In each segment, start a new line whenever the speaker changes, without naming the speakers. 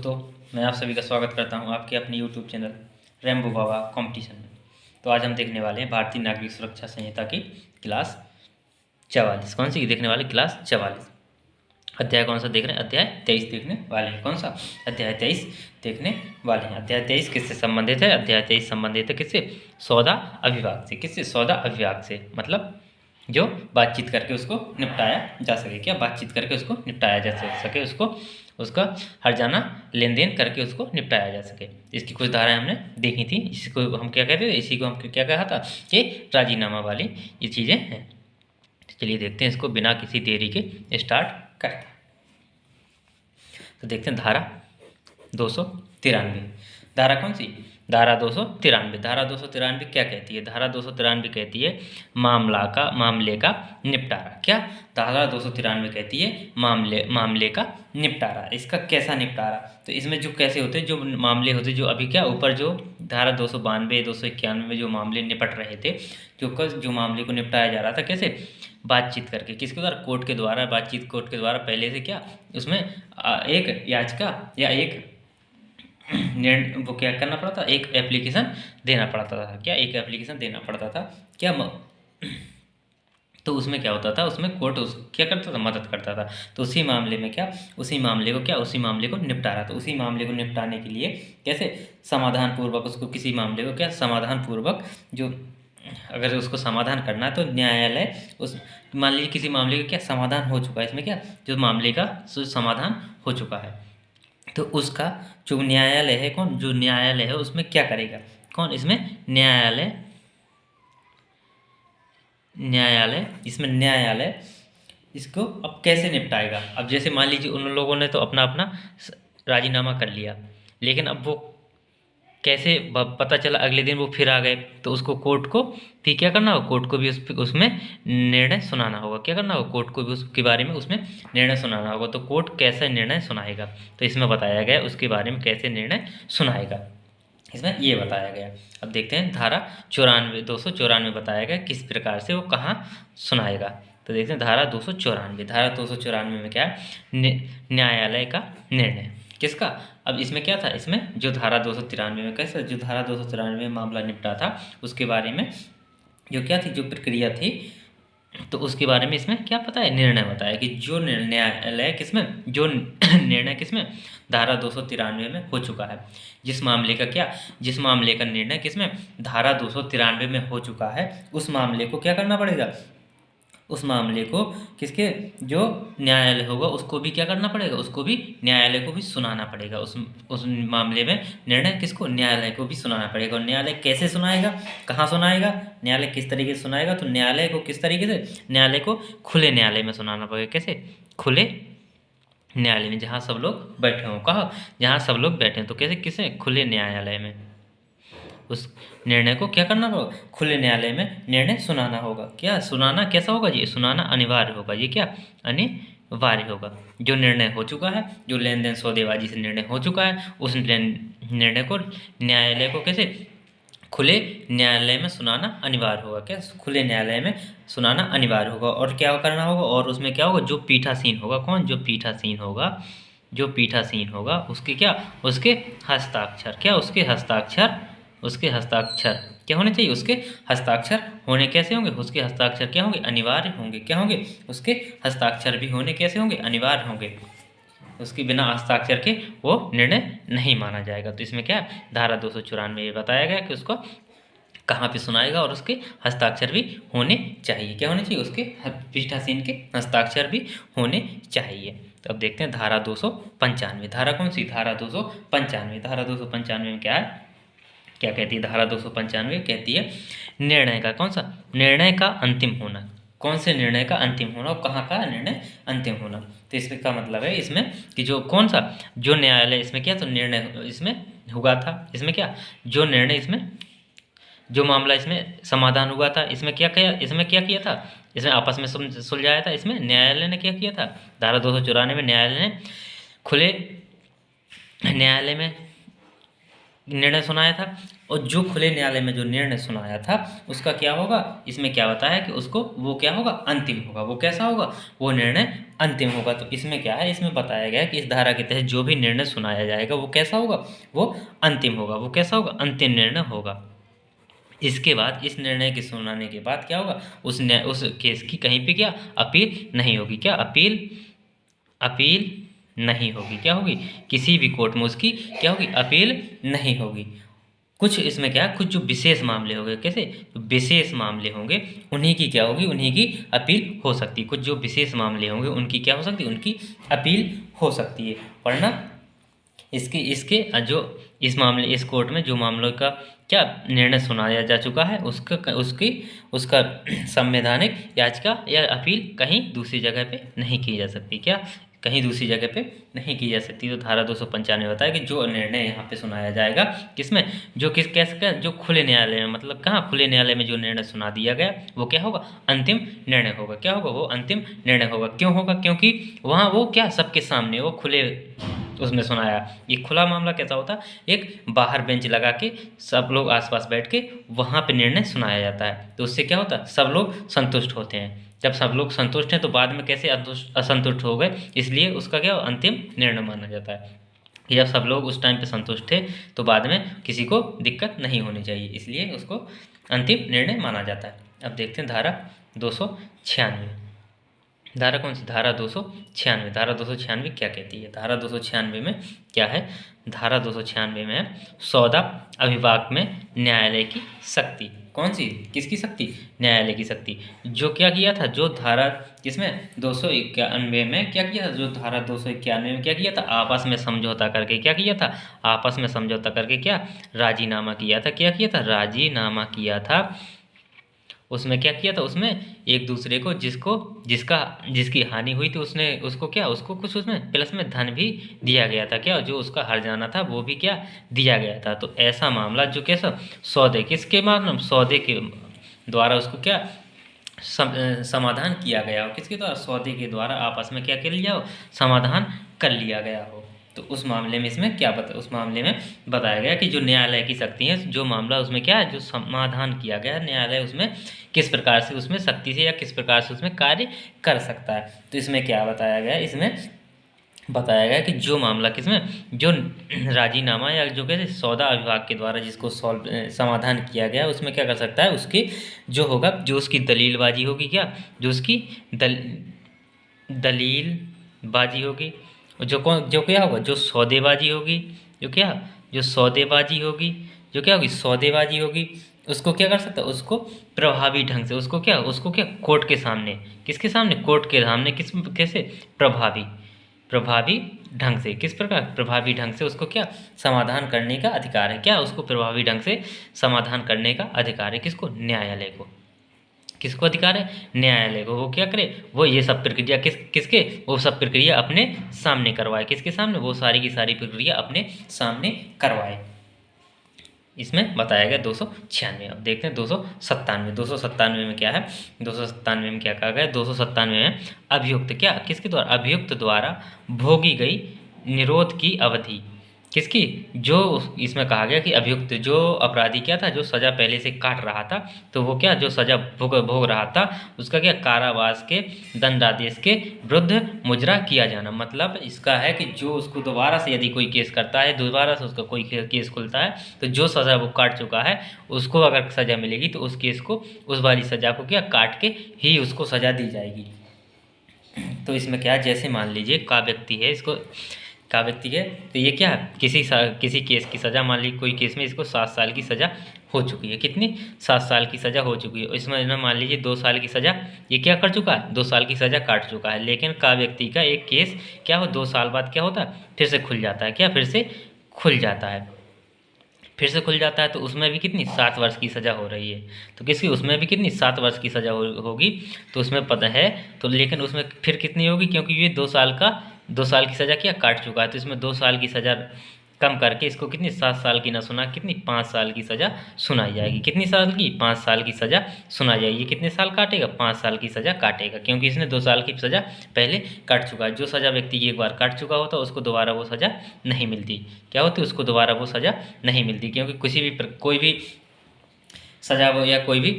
दोस्तों, मैं आप सभी का स्वागत करता हूं आपके अपने YouTube चैनल रेम्बो बाबा कंपटीशन में। तो आज हम देखने वाले हैं भारतीय नागरिक सुरक्षा संहिता की क्लास 44। कौन सी देखने वाले? क्लास 44। अध्याय कौन सा देख रहे हैं? अध्याय 23 देखने वाले हैं। कौन सा? अध्याय 23 देखने वाले हैं। अध्याय 23 किससे संबंधित है? अध्याय 23 संबंधित है किससे? सौदा अभिभाग से। किससे? सौदा अभिभाग से, मतलब जो बातचीत करके उसको निपटाया जा सके। क्या? बातचीत करके उसको निपटाया जा सके, उसको उसका हर्जाना लेन देन करके उसको निपटाया जा सके। इसकी कुछ धाराएं हमने देखी थी। इसको हम क्या कहते थे? इसी को हम क्या कहा था कि राजीनामा वाली ये चीज़ें हैं। तो चलिए देखते हैं इसको बिना किसी देरी के स्टार्ट करते हैं। तो देखते हैं धारा 293। धारा कौन सी? धारा 293। धारा 293 क्या कहती है? धारा 293 कहती है मामले का निपटारा। क्या? धारा 293 कहती है मामले का निपटारा। इसका कैसा निपटारा? तो इसमें जो कैसे होते हैं, जो मामले होते, जो अभी क्या ऊपर जो धारा 292 291 में जो मामले निपट रहे थे, जो मामले को निपटाया जा रहा था, कैसे? बातचीत करके। किसके द्वारा? कोर्ट के द्वारा। बातचीत कोर्ट के द्वारा पहले से क्या उसमें एक याचिका या एक वो क्या करना पड़ता था? एक एप्लीकेशन देना पड़ता था। क्या? एक एप्लीकेशन देना पड़ता था। क्या? तो उसमें क्या होता था? उसमें कोर्ट क्या करता था? मदद करता था। तो उसी मामले में क्या, उसी मामले को निपटारा। तो उसी मामले को निपटाने के लिए कैसे समाधान पूर्वक उसको, किसी मामले को क्या समाधान पूर्वक, जो अगर उसको समाधान करना है तो न्यायालय उस, मान लीजिए किसी मामले का क्या समाधान हो चुका है, इसमें क्या जो मामले का समाधान हो चुका है, तो उसका जो न्यायालय है, कौन जो न्यायालय है उसमें क्या करेगा? कौन? इसमें न्यायालय इसको अब कैसे निपटाएगा? अब जैसे मान लीजिए उन लोगों ने तो अपना अपना राजीनामा कर लिया, लेकिन अब वो कैसे पता चला? अगले दिन वो फिर आ गए, तो उसको कोर्ट को फिर क्या करना होगा? कोर्ट को भी उसमें निर्णय सुनाना होगा। क्या करना होगा? कोर्ट को भी उसके बारे में उसमें निर्णय सुनाना होगा। तो कोर्ट कैसे निर्णय सुनाएगा? तो इसमें बताया गया उसके बारे में कैसे निर्णय सुनाएगा, इसमें ये बताया गया। अब देखते हैं धारा 294 बताया गया किस प्रकार से वो कहाँ सुनाएगा। तो देखते हैं धारा 294। धारा 294 में क्या है? न्यायालय का निर्णय। किसका? अब इसमें क्या था? इसमें जो धारा 293 में कैसा, जो धारा 293 में मामला निपटा था उसके बारे में जो क्या थी, जो प्रक्रिया थी, तो उसके बारे में इसमें क्या पता है? निर्णय बताया कि जो न्यायालय किसमें, जो निर्णय किसमें, धारा 293 में हो चुका है। जिस मामले का निर्णय किसमें, धारा 293 में हो चुका है, उस मामले को क्या करना पड़ेगा? उस मामले को किसके, जो न्यायालय होगा उसको भी क्या करना पड़ेगा? उसको भी न्यायालय को भी सुनाना पड़ेगा। उस मामले में निर्णय किसको? न्यायालय को भी सुनाना पड़ेगा। और न्यायालय कैसे सुनाएगा? कहाँ सुनाएगा? न्यायालय किस तरीके से सुनाएगा? तो न्यायालय को किस तरीके से? न्यायालय को खुले न्यायालय में सुनाना पड़ेगा। कैसे? खुले न्यायालय में, जहाँ सब लोग बैठे हों। कहाँ? जहाँ सब लोग बैठे हैं। तो कैसे? किसे? खुले न्यायालय में उस निर्णय को क्या करना होगा? खुले न्यायालय में निर्णय सुनाना होगा। क्या सुनाना कैसा होगा जी? सुनाना अनिवार्य होगा। ये क्या अनिवार्य होगा? जो निर्णय हो चुका है, जो लेन देन सौदेबाजी से निर्णय हो चुका है, उस निर्णय को न्यायालय को कैसे खुले न्यायालय में सुनाना अनिवार्य होगा। क्या? खुले न्यायालय में सुनाना अनिवार्य होगा। और क्या करना होगा? और उसमें क्या होगा? जो पीठासीन होगा, कौन? जो पीठासीन होगा उसके क्या, उसके हस्ताक्षर। क्या? उसके हस्ताक्षर क्या होने चाहिए? उसके हस्ताक्षर होने कैसे होंगे? उसके हस्ताक्षर क्या होंगे? अनिवार्य होंगे। क्या होंगे? उसके हस्ताक्षर भी होने कैसे होंगे? अनिवार्य होंगे। उसके बिना हस्ताक्षर के वो निर्णय नहीं माना जाएगा। तो इसमें क्या है? धारा 294 ये बताया गया कि उसको कहाँ पे सुनाएगा और उसके हस्ताक्षर भी होने चाहिए। क्या होने चाहिए? उसके पीठासीन के हस्ताक्षर भी होने चाहिए। तो अब देखते हैं धारा 295। धारा कौन सी? धारा 295। धारा 295 में क्या है, क्या कहती है? धारा 295 कहती है निर्णय का, कौन सा? निर्णय का अंतिम होना। कौन से निर्णय का अंतिम होना और कहाँ का निर्णय अंतिम होना? तो इसमें का मतलब है इसमें कि जो कौन सा, जो न्यायालय इसमें क्या, तो निर्णय इसमें हुआ था, इसमें क्या, जो निर्णय इसमें, जो मामला इसमें समाधान हुआ था, इसमें क्या किया था? इसमें आपस में सुलझाया था। इसमें न्यायालय ने क्या किया था? धारा 294 में न्यायालय ने खुले न्यायालय में निर्णय सुनाया था, और जो खुले न्यायालय में जो निर्णय सुनाया था उसका क्या होगा, इसमें क्या बताया कि उसको वो क्या होगा, अंतिम होगा। वो कैसा होगा, वो निर्णय अंतिम होगा। तो इसमें क्या है, इसमें बताया गया है कि इस धारा के तहत जो भी निर्णय सुनाया जाएगा वो कैसा होगा, वो अंतिम होगा। वो कैसा होगा, अंतिम निर्णय होगा। इसके बाद इस निर्णय के सुनाने के बाद क्या होगा, उस केस की कहीं पे क्या अपील नहीं होगी। क्या अपील, अपील नहीं होगी। क्या होगी, किसी भी कोर्ट में उसकी क्या होगी, अपील नहीं होगी। कुछ इसमें क्या है, कुछ जो विशेष मामले होंगे, कैसे, तो विशेष मामले होंगे उन्हीं की क्या होगी, उन्हीं की अपील हो सकती है। कुछ जो विशेष मामले होंगे उनकी क्या हो सकती है, उनकी अपील हो सकती है। वरना इसके इसके जो इस मामले, इस कोर्ट में जो मामलों का क्या निर्णय सुनाया जा चुका है उसका उसकी उसका संवैधानिक याचिका या अपील कहीं दूसरी जगह पे नहीं की जा सकती। क्या, कहीं दूसरी जगह पे नहीं की जा सकती। तो धारा 295 बताया कि जो निर्णय यहाँ पे सुनाया जाएगा किसमें, जो किस कैसे का, जो खुले न्यायालय में, मतलब कहाँ, खुले न्यायालय में जो निर्णय सुना दिया गया वो क्या होगा, अंतिम निर्णय होगा। क्या होगा, वो अंतिम निर्णय होगा। क्यों होगा, क्योंकि वहाँ वो क्या सबके सामने वो खुले उसमें सुनाया। ये खुला मामला कैसा होता है, एक बाहर बेंच लगा के सब लोग आसपास बैठ के वहाँ पे निर्णय सुनाया जाता है। तो उससे क्या होता है, सब लोग संतुष्ट होते हैं। जब सब लोग संतुष्ट हैं तो बाद में कैसे असंतुष्ट हो गए, इसलिए उसका क्या अंतिम निर्णय माना जाता है कि जब सब लोग उस टाइम पे संतुष्ट थे तो बाद में किसी को दिक्कत नहीं होनी चाहिए, इसलिए उसको अंतिम निर्णय माना जाता है। अब देखते हैं धारा 296। धारा कौन सी, धारा 296। धारा 296 क्या कहती है, धारा 296 में क्या है, धारा 296 में है सौदा अभिभाग में न्यायालय की शक्ति। कौन सी, किसकी शक्ति, न्यायालय की शक्ति। जो क्या किया था, जो धारा किसमें 291 में क्या किया था, जो धारा 291 में क्या किया था, आपस में समझौता करके क्या किया था, आपस में समझौता करके क्या राजीनामा किया था। क्या किया था, राजीनामा किया था। उसमें क्या किया था, उसमें एक दूसरे को जिसकी हानि हुई थी उसने उसको क्या, उसको कुछ उसमें प्लस में धन भी दिया गया था। क्या, जो उसका हर जाना था वो भी क्या दिया गया था। तो ऐसा मामला जो कैसा सौदे, किसके माध्यम, सौदे के द्वारा उसको क्या समाधान किया गया हो, किसके द्वारा, सौदे के द्वारा आपस में क्या कर लिया हो, समाधान कर लिया गया हो। तो उस मामले में इसमें क्या उस मामले में बताया गया कि जो न्यायालय की शक्ति है, जो मामला उसमें क्या है, जो समाधान किया गया न्यायालय उसमें किस प्रकार से उसमें शक्ति से या किस प्रकार से उसमें कार्य कर सकता है। तो इसमें क्या बताया गया, इसमें बताया गया कि जो मामला किसमें, जो राजीनामा या जो कहते सौदा विभाग के द्वारा जिसको समाधान किया गया उसमें क्या कर सकता है, उसके जो होगा, जो उसकी दलीलबाजी होगी, क्या जो उसकी दलीलबाजी होगी, जो क्या होगा, जो सौदेबाजी होगी, जो क्या, जो सौदेबाजी होगी, जो क्या होगी, सौदेबाजी होगी, उसको क्या कर सकता है, उसको प्रभावी ढंग से उसको क्या कोर्ट के सामने, किसके सामने, कोर्ट के सामने, कैसे प्रभावी ढंग से, किस प्रकार, प्रभावी ढंग से उसको क्या समाधान करने का अधिकार है। क्या, उसको प्रभावी ढंग से समाधान करने का अधिकार है, किसको, न्यायालय को। किसको अधिकार है, न्यायालय को। वो क्या करे, वो ये सब प्रक्रिया किसके, वो सब प्रक्रिया अपने सामने करवाए। किसके सामने, वो सारी की सारी प्रक्रिया अपने सामने करवाए। इसमें बताया गया 296। अब देखते हैं 297। 297 में क्या है, 297 में क्या कहा गया, 297 में अभियुक्त, क्या किसके द्वारा, अभियुक्त द्वारा भोगी गई निरोध की अवधि, किसकी, जो इसमें कहा गया कि अभियुक्त जो अपराधी क्या था, जो सज़ा पहले से काट रहा था, तो वो क्या जो सज़ा भोग रहा था उसका क्या कारावास के दंडादेश के विरुद्ध मुजरा किया जाना। मतलब इसका है कि जो उसको दोबारा से यदि कोई केस करता है, दोबारा से उसका कोई केस खुलता है, तो जो सज़ा वो काट चुका है उसको अगर सज़ा मिलेगी तो उस केस को, उस वाली सज़ा को क्या काट के ही उसको सज़ा दी जाएगी। तो इसमें क्या, जैसे मान लीजिए का व्यक्ति है, इसको का व्यक्ति है, तो ये क्या है, किसी केस की सज़ा, मान ली कोई केस में इसको 7 साल की सज़ा हो चुकी है। कितनी, 7 साल की सज़ा हो चुकी है। इसमें ना मान लीजिए 2 साल की सज़ा ये क्या कर चुका है, 2 साल की सज़ा काट चुका है। लेकिन का व्यक्ति का एक केस क्या हो, 2 साल बाद क्या होता है, फिर से खुल जाता है। क्या, फिर से खुल जाता है, फिर से खुल जाता है। तो उसमें भी कितनी, 7 वर्ष की सज़ा हो रही है। तो किसकी, उसमें भी कितनी, 7 वर्ष की सज़ा होगी। तो उसमें पता है, तो लेकिन उसमें फिर कितनी होगी, क्योंकि ये 2 साल की सज़ा क्या काट चुका है। तो इसमें 2 साल की सज़ा कम करके इसको कितनी 7 साल की ना सुना कितनी 5 साल की सज़ा सुनाई जाएगी। कितनी साल की? 5 साल की सज़ा सुनाई जाएगी। ये कितने साल काटेगा? 5 साल की सज़ा काटेगा, क्योंकि इसने 2 साल की सज़ा पहले काट चुका है। जो सज़ा व्यक्ति एक बार काट चुका होता है उसको दोबारा वो सज़ा नहीं मिलती। क्या होती है? उसको दोबारा वो सज़ा नहीं मिलती, क्योंकि किसी भी कोई भी सज़ा हो या कोई भी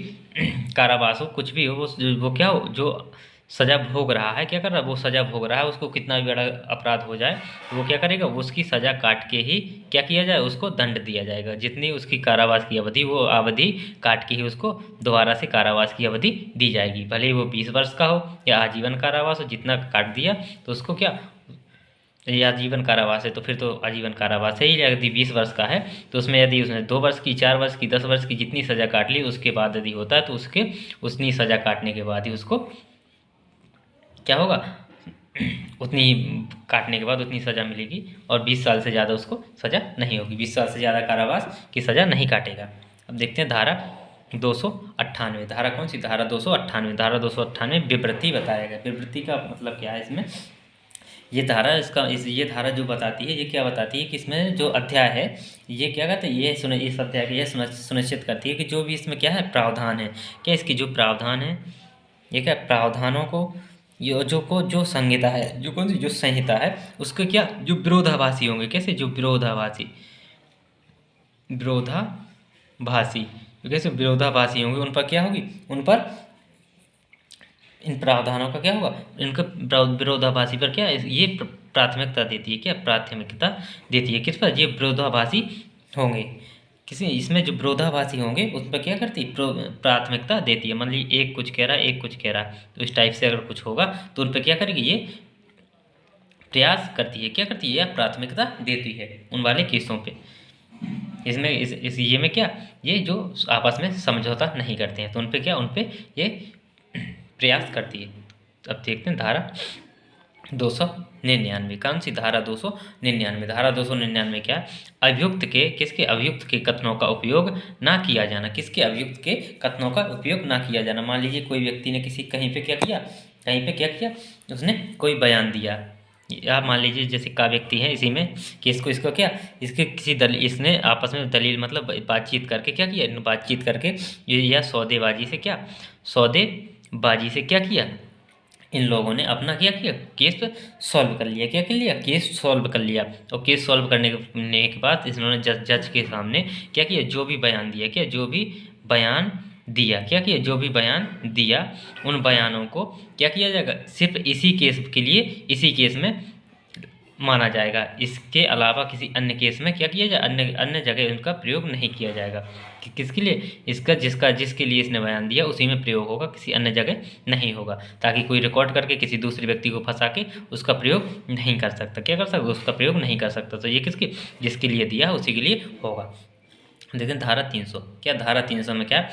कारावास हो, कुछ भी हो, वो क्या हो, जो सज़ा भोग रहा है, क्या कर रहा है, वो सज़ा भोग रहा है, उसको कितना भी बड़ा अपराध हो जाए तो वो क्या करेगा, वो उसकी सज़ा काट के ही क्या किया जाए, उसको दंड दिया जाएगा। जितनी उसकी कारावास की अवधि, वो अवधि काट के ही उसको दोबारा से कारावास की अवधि दी जाएगी। भले ही वो 20 वर्ष का हो या आजीवन कारावास हो, जितना काट दिया तो उसको क्या, ये आजीवन कारावास है तो फिर तो आजीवन कारावास है ही। यदि 20 वर्ष का है तो उसमें यदि उसने 2 वर्ष की, 4 वर्ष की, 10 वर्ष की जितनी सज़ा काट ली उसके बाद यदि होता है तो उसके उतनी सज़ा काटने के बाद ही उसको क्या होगा, उतनी काटने के बाद उतनी सज़ा मिलेगी, और 20 साल से ज़्यादा उसको सज़ा नहीं होगी। 20 साल से ज़्यादा कारावास की सज़ा नहीं काटेगा। अब देखते हैं धारा 298। धारा कौन सी? धारा 298। धारा 298 विवृत्ति बताया गया। विवृत्ति का मतलब क्या है? इसमें ये धारा ये धारा जो बताती है, ये क्या बताती है कि इसमें जो अध्याय है ये क्या कहते हैं, इस अध्याय की यह सुनिश्चित करती है कि जो भी इसमें क्या है प्रावधान है, क्या इसकी जो प्रावधान है, ये क्या प्रावधानों को जो संहिता है, जो कौन सी जो संहिता है, उसके क्या जो विरोधाभासी होंगे, कैसे जो विरोधाभासी कैसे विरोधाभासी होंगे, उन पर क्या होगी, उन पर इन प्रावधानों का क्या होगा, इनका विरोधाभासी पर क्या ये प्राथमिकता देती है। क्या प्राथमिकता देती है? किस पर? ये विरोधाभासी होंगे, किसी इसमें जो विरोधाभासी होंगे उस पर क्या करती है, प्राथमिकता देती है। मान लीजिए एक कुछ कह रहा है, एक कुछ कह रहा है, तो इस टाइप से अगर कुछ होगा तो उन पर क्या करेगी, ये प्रयास करती है, क्या करती है, या प्राथमिकता देती है उन वाले केसों पे। इसमें इस ये में क्या, ये जो आपस में समझौता नहीं करते हैं तो उन पे क्या, उन पे ये प्रयास करती है। अब देखते हैं धारा 299। कौन सी? धारा 299। धारा 299 क्या? अभियुक्त के, किसके? अभियुक्त के कथनों का उपयोग ना किया जाना। किसके? अभियुक्त के कथनों का उपयोग ना किया जाना। मान लीजिए कोई व्यक्ति ने कहीं पे क्या किया, उसने कोई बयान दिया, या मान लीजिए जैसे का व्यक्ति है इसी में कि इसको क्या, इसके किसी इसने आपस में दलील मतलब बातचीत करके क्या किया, बातचीत करके या सौदेबाजी से क्या किया, इन लोगों ने अपना क्या किया, केस सॉल्व कर लिया। क्या कर लिया? केस सॉल्व कर लिया। और केस सॉल्व करने के बाद इन्होंने जज के सामने क्या किया, जो भी बयान दिया, क्या जो भी बयान दिया, क्या किया, जो भी बयान दिया, उन बयानों को क्या किया जाएगा, सिर्फ इसी केस के लिए, इसी केस में माना जाएगा। इसके अलावा किसी अन्य केस में क्या किया जाए, अन्य जगह उनका प्रयोग नहीं किया जाएगा। कि किसके लिए? जिसके लिए इसने बयान दिया उसी में प्रयोग होगा, किसी अन्य जगह नहीं होगा, ताकि कोई रिकॉर्ड करके किसी दूसरे व्यक्ति को फंसा के उसका प्रयोग नहीं कर सकता। क्या कर सकता? उसका प्रयोग नहीं कर सकता। तो ये जिसके लिए दिया उसी के लिए होगा। देखें धारा 300। क्या धारा 300 में क्या,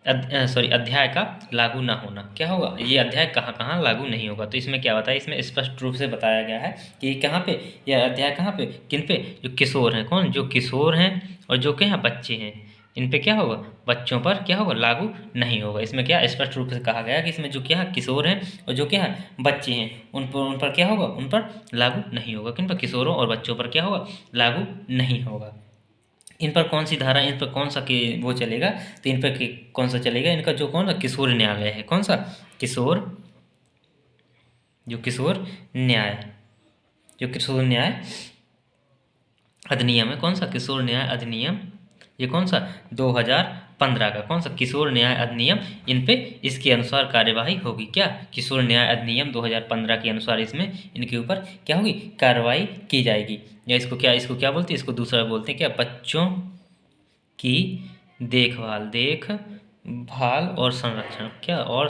अध्याय का लागू ना होना। क्या होगा, ये अध्याय कहाँ लागू नहीं होगा। तो इसमें क्या बताया, इसमें स्पष्ट रूप से बताया गया है कि कहाँ पे यह अध्याय, कहाँ पे, किन पे, जो किशोर हैं, कौन, जो किशोर हैं और जो क्या बच्चे हैं, इन पे क्या होगा, बच्चों पर क्या होगा, लागू नहीं होगा। इसमें क्या स्पष्ट रूप से कहा गया कि इसमें जो क्या किशोर हैं और जो क्या है बच्चे हैं, उन पर क्या होगा, उन पर लागू नहीं होगा। किन पर? किशोरों और बच्चों पर क्या होगा, लागू नहीं होगा। इन पर कौन सी धारा, इन पर कौन सा वो चलेगा, तो इन पर कौन सा चलेगा, इनका जो कौन सा किशोर न्यायालय है, कौन सा किशोर न्याय अधिनियम है। कौन सा किशोर न्याय अधिनियम, ये कौन सा 2015 का कौन सा किशोर न्याय अधिनियम, इन पे इसके अनुसार कार्यवाही होगी। क्या? किशोर न्याय अधिनियम 2015 के अनुसार इसमें इनके ऊपर क्या होगी, कार्रवाई की जाएगी। या इसको क्या बोलते हैं, इसको दूसरा बोलते हैं क्या, बच्चों की देखभाल और संरक्षण, क्या, और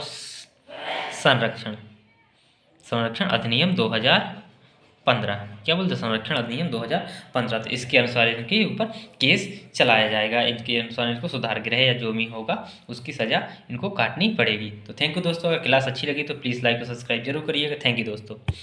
संरक्षण अधिनियम 2015। क्या बोलते हैं, संरक्षण अधिनियम 2015। तो इसके अनुसार इनके ऊपर केस चलाया जाएगा। इनके अनुसार इनको सुधार गृह या जो भी होगा उसकी सज़ा इनको काटनी पड़ेगी। तो थैंक यू दोस्तों। अगर क्लास अच्छी लगी तो प्लीज़ लाइक और सब्सक्राइब जरूर करिएगा। थैंक यू दोस्तों।